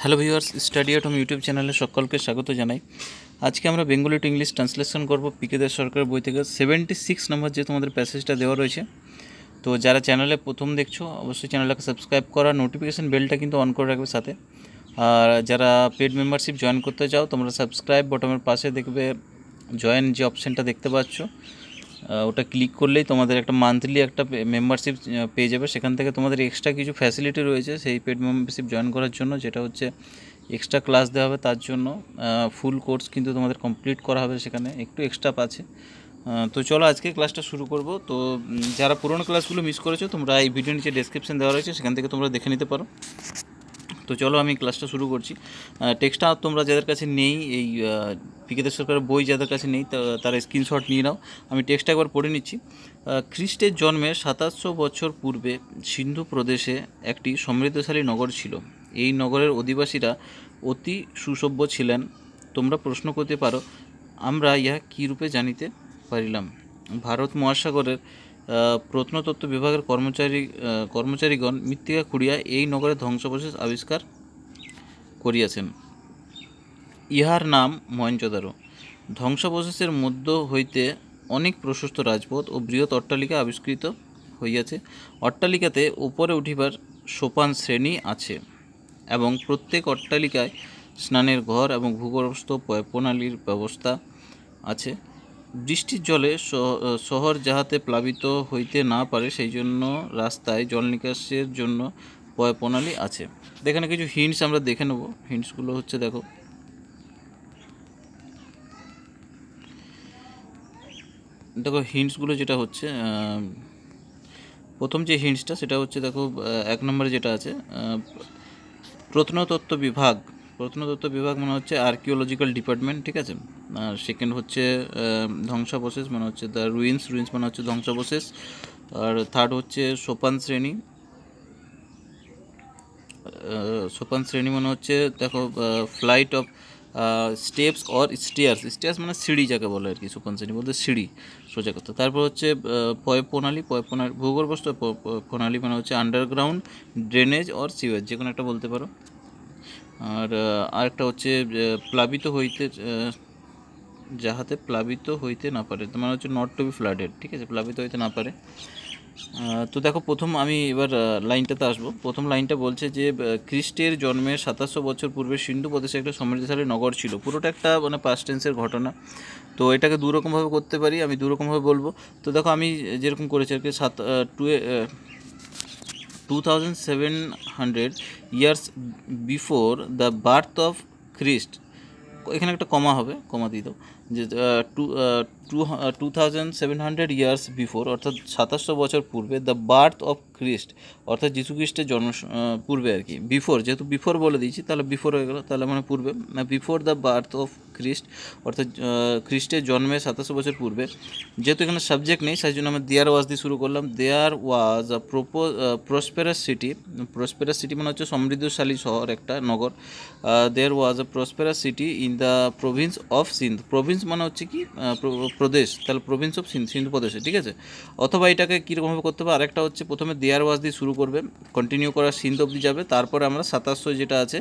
Hello viewers, study at home YouTube চ্যানেলে সকলকে স্বাগত জানাই। আজকে আমরা বেঙ্গলি টু ইংলিশ ট্রান্সলেশন করব পিকে দাস সরকারের বই থেকে 76 নম্বর যে তোমাদের প্যাসেজটা দেওয়া রয়েছে। তো যারা চ্যানেলে প্রথম দেখছো অবশ্যই চ্যানেলটাকে সাবস্ক্রাইব করা, নোটিফিকেশান বেলটা কিন্তু অন করে রাখবে সাথে। আর যারা পেড মেম্বারশিপ জয়েন করতে চাও তোমরা সাবস্ক্রাইব বটমের পাশে দেখবে জয়েন যে অপশানটা দেখতে পাচ্ছ, ওটা ক্লিক করলেই তোমাদের একটা মান্থলি একটা মেম্বারশিপ পেয়ে যাবে। সেখান থেকে তোমাদের এক্সট্রা কিছু ফ্যাসিলিটি রয়েছে সেই পেড মেম্বারশিপ জয়েন করার জন্য, যেটা হচ্ছে এক্সট্রা ক্লাস দেওয়া হবে, তার জন্য ফুল কোর্স কিন্তু তোমাদের কমপ্লিট করা হবে, সেখানে একটু এক্সট্রা আছে। তো চলো আজকে ক্লাসটা শুরু করব। তো যারা পুরোনো ক্লাসগুলো মিস করেছো তোমরা এই ভিডিও নিচে ডেসক্রিপশন দেওয়া রয়েছে, সেখান থেকে তোমরা দেখে নিতে পারো। তো চলো আমি ক্লাসটা শুরু করছি। টেক্সটটা তোমরা যাদের কাছে নেই, এই পিকে দাস সরকারের বই যাদের কাছে নেই তারা স্ক্রিনশট নিয়ে নাও। আমি টেক্সটটা একবার পড়ে নিচ্ছি। খ্রিস্টের জন্মের 2700 বছর পূর্বে সিন্ধু প্রদেশে একটি সমৃদ্ধশালী নগর ছিল। এই নগরের অধিবাসীরা অতি সুসভ্য ছিলেন। তোমরা প্রশ্ন করতে পারো, আমরা ইহা কী রূপে জানিতে পারিলাম? ভারত মহাসাগরের প্রত্নতত্ত্ব বিভাগের কর্মচারীগণ মৃত্তিকা খুঁড়িয়া এই নগরের ধ্বংসাবশেষ আবিষ্কার করিয়াছেন। ইহার নাম মহেঞ্জোদারো। ধ্বংসাবশেষের মধ্য হইতে অনেক প্রশস্ত রাজপথ ও বৃহৎ অট্টালিকা আবিষ্কৃত হইয়াছে। অট্টালিকাতে উপরে উঠিবার সোপান শ্রেণী আছে এবং প্রত্যেক অট্টালিকায় স্নানের ঘর এবং ভূগর্ভস্থ প্রণালীর ব্যবস্থা আছে। বৃষ্টির জলে শহর যাহাতে প্লাবিত হইতে না পারে সেই জন্য রাস্তায় জল নিকাশের জন্য প্রণালী আছে। এখানে কিছু হিন্টস আমরা দেখে নেব। হিন্টসগুলো হচ্ছে, দেখো হিন্টসগুলো যেটা হচ্ছে, প্রথম যে হিন্টসটা সেটা হচ্ছে, দেখো 1 নম্বরে যেটা আছে প্রত্নতত্ত্ব বিভাগ। প্রত্নতত্ত্ব বিভাগ মানে হচ্ছে আর্কিওলজিক্যাল ডিপার্টমেন্ট, ঠিক আছে। আর সেকেন্ড হচ্ছে ধ্বংসাবশেষ মানে হচ্ছে দ্য রুইন্স মানে হচ্ছে ধ্বংসাবশেষ। আর থার্ড হচ্ছে সোপান শ্রেণী। সোপান শ্রেণী মানে হচ্ছে, দেখো flight of steps or stairs মানে সিঁড়ি যাকে বলে আর কি। সোপান শ্রেণী বলতে সিঁড়ি, সোজা কথা। তারপর হচ্ছে প্রণালী ভূগর্ভস্থ প্রণালী মানে হচ্ছে আন্ডারগ্রাউন্ড ড্রেনেজ অর সিওয়েজ, যে কোনো একটা বলতে পারো। আর আরেকটা হচ্ছে প্লাবিত হইতে, যাহাতে প্লাবিত হইতে না পারে, মানে হচ্ছে নট টু বি ফ্লাডেড, ঠিক আছে, প্লাবিত হইতে না পারে। তো দেখো প্রথম আমি এবার লাইনটাতে আসবো। প্রথম লাইনটা বলছে যে খ্রিস্টের জন্মের 2700 বছর পূর্বে সিন্ধু প্রদেশে একটা সমৃদ্ধশালী নগর ছিল। পুরোটা একটা মানে পাস্ট টেন্সের ঘটনা। তো এটাকে দুরকমভাবে করতে পারি, আমি দুরকমভাবে বলবো। তো দেখো আমি যেরকম করেছি আর কি, 2700 years before the birth of Christ. এখানে একটা কমা হবে, কমা দিয়ে দাও, যে 2700 ইয়ার্স বিফোর, অর্থাৎ 2700 বছর পূর্বে, দ্য বার্থ অফ খ্রিস্ট অর্থাৎ যীশু খ্রিস্টের জন্ম পূর্বে আর কি। বিফোর, যেহেতু বিফোর বলে দিয়েছি তাহলে বিফোর হয়ে গেল, তাহলে মানে পূর্বে না, বিফোর দ্য বার্থ অফ খ্রিস্ট অর্থাৎ খ্রিস্টের জন্মে 2700 বছর পূর্বে। যেহেতু এখানে সাবজেক্ট নেই সেই জন্য আমরা দেয়ার ওয়াজ দিয়ে শুরু করলাম। দেয়ার was a prosperous city. প্রসপেরাস city মানে হচ্ছে সমৃদ্ধশালী শহর, একটা নগর। There was a prosperous city in the province of Sindh. Province মানে হচ্ছে কি প্রদেশ, তাহলে প্রভিন্স অফ সিন্ধ, সিন্ধু প্রদেশে, ঠিক আছে। অথবা এটাকে কীরকমভাবে করতে হবে, আরেকটা হচ্ছে প্রথমে দেয়ার ওয়াজ দিয়ে শুরু করবে, কন্টিনিউ করা সিন্ধ অবধি যাবে, তারপরে আমরা 2700 যেটা আছে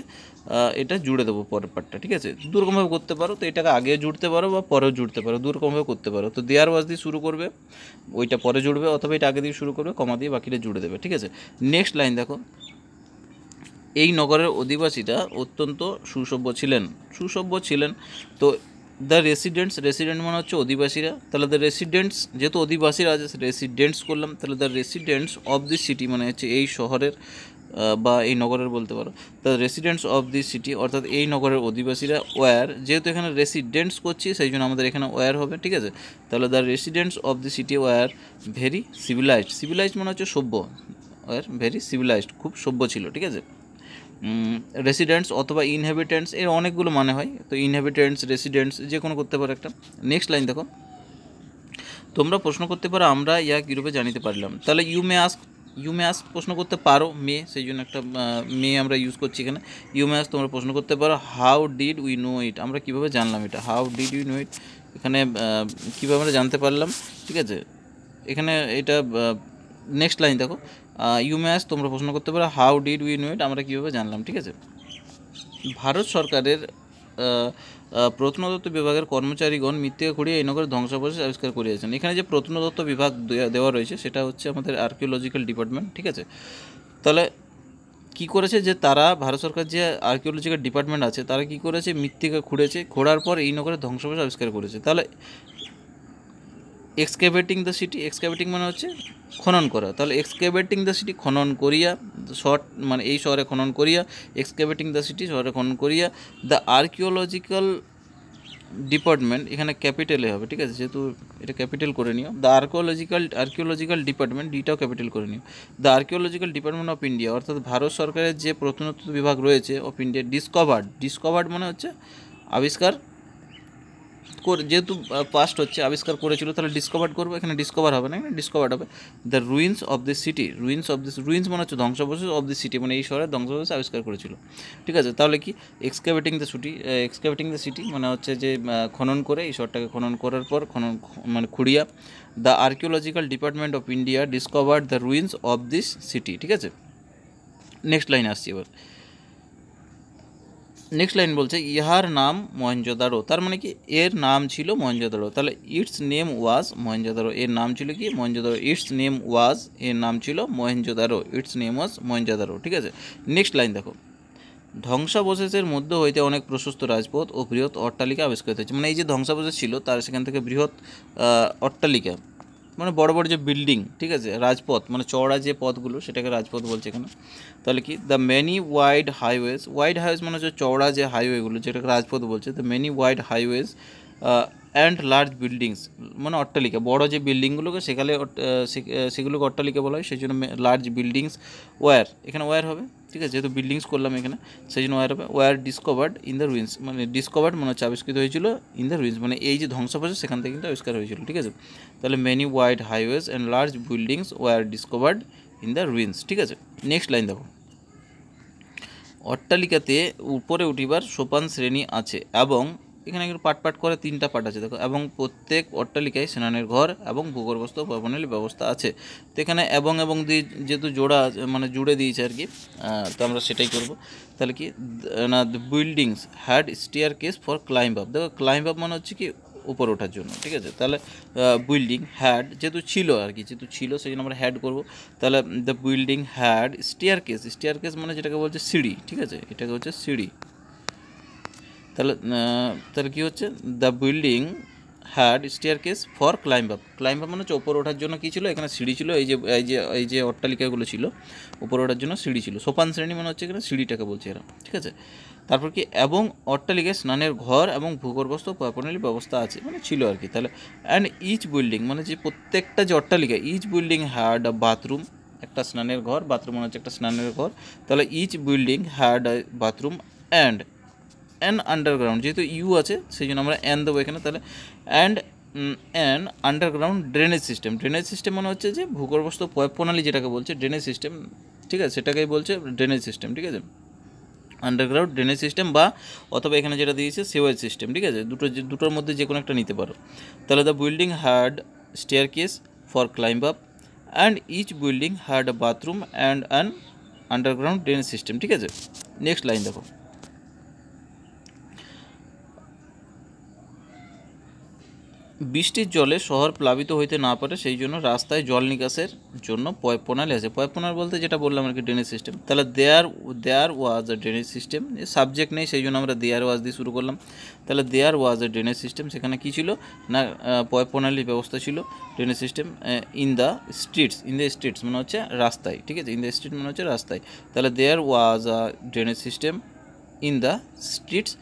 এটা জুড়ে দেবো পরের পার্টটা, ঠিক আছে। দুরকমভাবে করতে পারো, তো এটাকে আগে জুড়তে পারো বা পরেও জুড়তে পারো, দুরকমভাবে করতে পারো। তো দেয়ার ওয়াজ দিয়ে শুরু করবে, ওইটা পরে জুড়বে, অথবা এটা আগে দিয়ে শুরু করবে, কমা দিয়ে বাকিটা জুড়ে দেবে, ঠিক আছে। নেক্সট লাইন দেখো, এই নগরের অধিবাসীরা অত্যন্ত সুসভ্য ছিলেন। তো দ্য রেসিডেন্ট মানে হচ্ছে অধিবাসীরা, তাহলে দ্য রেসিডেন্টস, যেহেতু অধিবাসীরা আছে রেসিডেন্টস করলাম, তাহলে the residents of the city মানে হচ্ছে এই শহরের বা এই নগরের বলতে পারো। The residents of the city অর্থাৎ এই নগরের অধিবাসীরা ওয়্যার, যেহেতু এখানে রেসিডেন্টস করছি সেই জন্য আমাদের এখানে ওয়্যার হবে, ঠিক আছে। তাহলে the residents of the city were very civilised মানে হচ্ছে সভ্য, ওয়্যার ভেরি সিভিলাইজড, খুব সভ্য ছিল, ঠিক আছে। রেসিডেন্টস অথবা ইনহ্যাবিটেন্টস, এর অনেকগুলো মানে হয়, তো ইনহ্যাবিটেন্টস, রেসিডেন্টস যে কোনো করতে পারো একটা। নেক্সট লাইন দেখো, তোমরা প্রশ্ন করতে পারো আমরা ইয়া কীরূপে জানিতে পারলাম। তাহলে ইউ মে আস্ক প্রশ্ন করতে পারো, মে, সেই জন্য একটা মে আমরা ইউজ করছি এখানে। ইউ মে আস্ক, তোমরা প্রশ্ন করতে পারো হাউ ডিড উই নো ইট, আমরা কীভাবে জানলাম এটা, হাউ ডিড উই নো ইট, এখানে কীভাবে আমরা জানতে পারলাম, ঠিক আছে। এখানে এটা নেক্সট লাইন দেখো, ইউ মে আস্ক, তোমরা প্রশ্ন করতে পারো হাউ ডিড উই নো ইট, আমরা কীভাবে জানলাম, ঠিক আছে। ভারত সরকারের প্রত্নতত্ত্ব বিভাগের কর্মচারীগণ মৃত্তিকা খুঁড়িয়ে এই নগরের ধ্বংসাবশেষ আবিষ্কার করিয়েছেন। এখানে যে প্রত্নতত্ত্ব বিভাগ দেওয়া রয়েছে সেটা হচ্ছে আমাদের আর্কিওলজিক্যাল ডিপার্টমেন্ট, ঠিক আছে। তাহলে কী করেছে যে তারা ভারত সরকার যে আর্কিওলজিক্যাল ডিপার্টমেন্ট আছে তারা কী করেছে, মৃত্তিকা খুঁড়েছে, খোঁড়ার পর এই নগরের ধ্বংসাবশেষ আবিষ্কার করেছে। তাহলে এক্সকেভেটিং দ্য সিটি, এক্সকেভেটিং মানে হচ্ছে খনন করা, তাহলে এক্সকেভেটিং দ্য সিটি খনন করিয়া, শর্ট মানে এই শহরে খনন করিয়া, এক্সকেভেটিং দ্য সিটি শহরে খনন করিয়া, দ্য আর্কিওলজিক্যাল ডিপার্টমেন্ট, এখানে ক্যাপিটালে হবে, ঠিক আছে, যেহেতু এটা ক্যাপিটাল করে নিও, দ্য আর্কিওলজিক্যাল ডিপার্টমেন্ট, ডিটাও ক্যাপিটাল করে নিও, the archaeological department of India, অর্থাৎ ভারত সরকারের যে প্রত্নতত্ত্ব বিভাগ রয়েছে অফ ইন্ডিয়া, ডিসকভার্ড মানে হচ্ছে আবিষ্কার যেহেতু পাস্ট হচ্ছে আবিষ্কার করেছিল, তাহলে ডিসকভার্ড করবো, এখানে ডিসকভার হবে না, এখানে ডিসকভার্ড হবে। The ruins of the city, ruins মানে হচ্ছে ধ্বংসাবশেষ, অফ দ্য সিটি মানে এই শহরের ধ্বংসাবশেষ আবিষ্কার করেছিল, ঠিক আছে। তাহলে কি এক্সকেভেটিং দ্য সিটি মানে হচ্ছে যে খনন করে এই শহরটাকে খনন করার পর মানে খুঁড়িয়া, the archaeological department of India discovered the ruins of this city, ঠিক আছে। নেক্সট লাইন আসছি এবার। নেক্সট লাইন বলছে ইহার নাম মহেঞ্জোদারো, তার মানে কি এর নাম ছিল মহেঞ্জোদারো, তাহলে ইটস নেম ওয়াজ মহেঞ্জোদারো, এর নাম ছিল কি মহেঞ্জোদারো, ইটস নেম ওয়াজ, এর নাম ছিল Mohenjo-daro, it's name was Mohenjo-daro, ঠিক আছে। নেক্সট লাইন দেখো, ধ্বংসাবশেষের মধ্য হইতে অনেক প্রশস্ত রাজপথ ও বৃহৎ অট্টালিকা আবিষ্কৃত হয়েছে, মানে এই যে ধ্বংসাবশেষ ছিল তার সেখান থেকে বৃহৎ অট্টালিকা মানে বড় বড় যে বিল্ডিং, ঠিক আছে, রাজপথ মানে চওড়া যে পথগুলো সেটাকে রাজপথ বলছে এখানে। তাহলে কি দ্য মেনি ওয়াইড হাইওয়েজ মানে হচ্ছে চওড়া যে হাইওয়েগুলো যেটাকে রাজপথ বলছে, the many wide highways and large buildings মানে অট্টালিকা, বড় যে বিল্ডিংগুলোকে সেগুলোকে অট্টালিকা বলা হয়, সেই জন্য লার্জ বিল্ডিংস এখানে ওয়্যার হবে, ঠিক আছে, যেহেতু বিল্ডিংস করলাম এখানে সেই জন্য ওয়্যার হবে। Were discovered in the ruins, মানে ডিসকভার্ড মানে হচ্ছে আবিষ্কৃত হয়েছিল, ইন দ্য রুইন্স মানে এই যে ধ্বংসাবশেষ সেখান থেকে কিন্তু আবিষ্কার হয়েছিল, ঠিক আছে। তাহলে many wide highways and large buildings were discovered in the ruins, ঠিক আছে। নেক্সট লাইন দেখো, অট্টালিকাতে উপরে উঠিবার সোপান শ্রেণী আছে এবং এখানে একটু পাট করে 3টা পার্ট আছে দেখো, এবং প্রত্যেক অট্টালিকায় স্নানের ঘর এবং ভূগর্ভস্থ প্রণালী ব্যবস্থা আছে। তো এখানে এবং দিয়ে যেহেতু মানে জুড়ে দিয়েছে আর কি, তো আমরা সেটাই করব। তাহলে কি না, the buildings had staircase for climb up, দেখো ক্লাইম্ব আপ মানে হচ্ছে কি উপরে ওঠার জন্য, ঠিক আছে। তাহলে বিল্ডিং হ্যাড যেহেতু ছিল আর কি, যেহেতু ছিল সেই জন্য আমরা হ্যাড করবো। তাহলে the building had stair case মানে যেটাকে বলছে সিঁড়ি, ঠিক আছে, এটাকে হচ্ছে সিঁড়ি। তাহলে কী হচ্ছে, the building had staircase for climb up মানে হচ্ছে ওপর ওঠার জন্য কী ছিল, এখানে সিঁড়ি ছিল, এই যে অট্টালিকাগুলো ছিল ওপর ওঠার জন্য সিঁড়ি ছিল, সোপান শ্রেণী মানে হচ্ছে এখানে সিঁড়িটাকে বলছে এরা, ঠিক আছে। তারপর কি এবং অট্টালিকায় স্নানের ঘর এবং ভূগর্ভস্থ প্রণালী ব্যবস্থা আছে মানে ছিল আর কি। তাহলে অ্যান্ড ইচ বিল্ডিং মানে যে প্রত্যেকটা যে অট্টালিকা, each building had a bathroom, একটা স্নানের ঘর, বাথরুম মানে হচ্ছে একটা স্নানের ঘর, তাহলে each building had a bathroom and an underground, যেহেতু ইউ আছে সেই জন্য আমরা অ্যান দেবো এখানে, তাহলে and an underground drainage system মানে হচ্ছে যে ভূগর্ভস্থ প্রণালী যেটাকে বলছে ড্রেনেজ সিস্টেম, ঠিক আছে, সেটাকেই বলছে ড্রেনেজ সিস্টেম, ঠিক আছে, আন্ডারগ্রাউন্ড ড্রেনেজ সিস্টেম বা অথবা এখানে যেটা দিয়েছে সেওয়েজ সিস্টেম, ঠিক আছে, দুটোর মধ্যে যে কোনো একটা নিতে পারো। তাহলে the building had staircase for climb up and each building had a bathroom and an underground drainage system, ঠিক আছে। নেক্সট লাইন দেখো, বৃষ্টির জলে শহর প্লাবিত হইতে না পারে সেই জন্য রাস্তায় জল নিকাশের জন্য প্রণালী আছে, প্রণালী বলতে যেটা বললাম আর কি ড্রেনেজ সিস্টেম। তাহলে there was a drainage system, subject নেই সেই জন্য আমরা দেয়ার ওয়াজ দিয়ে শুরু করলাম। তাহলে there was a drainage system, সেখানে কী ছিল না প্রণালীর ব্যবস্থা ছিল, drainage system in the streets মানে হচ্ছে রাস্তায়, ঠিক আছে, ইন দ্য স্ট্রিট মানে হচ্ছে রাস্তায়। তাহলে there was a drainage system in the streets,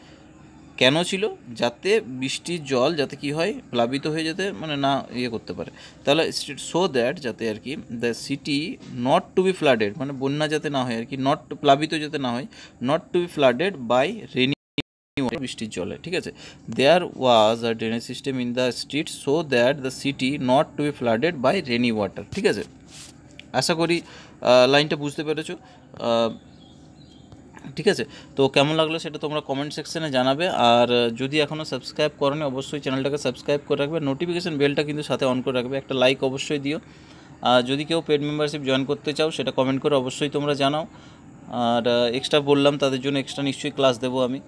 কেন ছিল, যাতে বৃষ্টির জল যাতে কি হয় প্লাবিত হয়ে যেতে মানে না করতে পারে। তাহলে সো দ্যাট যাতে আর কি the city not to be flooded মানে বন্যা যাতে না হয় আর কি, নট প্লাবিত যাতে না হয়, not to be flooded by rainy বৃষ্টির জলে, ঠিক আছে। There was a drainage system in the street so that the city not to be flooded by rainy water, ঠিক আছে। আশা করি লাইনটা বুঝতে পেরেছো, ঠিক আছে। তো কেমন লাগলো সেটা তোমরা কমেন্ট সেকশনে জানাবে, আর যদি এখনও সাবস্ক্রাইব করোনি অবশ্যই চ্যানেলটাকে সাবস্ক্রাইব করে রাখবে, নোটিফিকেশান বেলটা কিন্তু সাথে অন করে রাখবে, একটা লাইক অবশ্যই দিও, আর যদি কেউ পেড মেম্বারশিপ জয়েন করতে চাও সেটা কমেন্ট করে অবশ্যই তোমরা জানাও। আর এক্সট্রা বললাম তাদের জন্য এক্সট্রা নিশ্চয়ই ক্লাস দেবো, আমি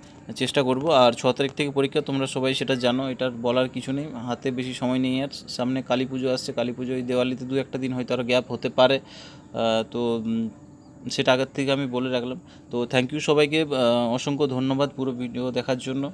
চেষ্টা করব। আর 6 তারিখ থেকে পরীক্ষা, তোমরা সবাই সেটা জানো, এটার বলার কিছু নেই, হাতে বেশি সময় নেই। আর সামনে কালী পুজো আসছে, কালী পুজোয় দিওয়ালিতে 2-1 দিন হয়তো আরও গ্যাপ হতে পারে, তো সেটা আগের থেকে আমি বলে রাখলাম। তো থ্যাংক ইউ সবাইকে, অসংখ্য ধন্যবাদ পুরো ভিডিও দেখার জন্য।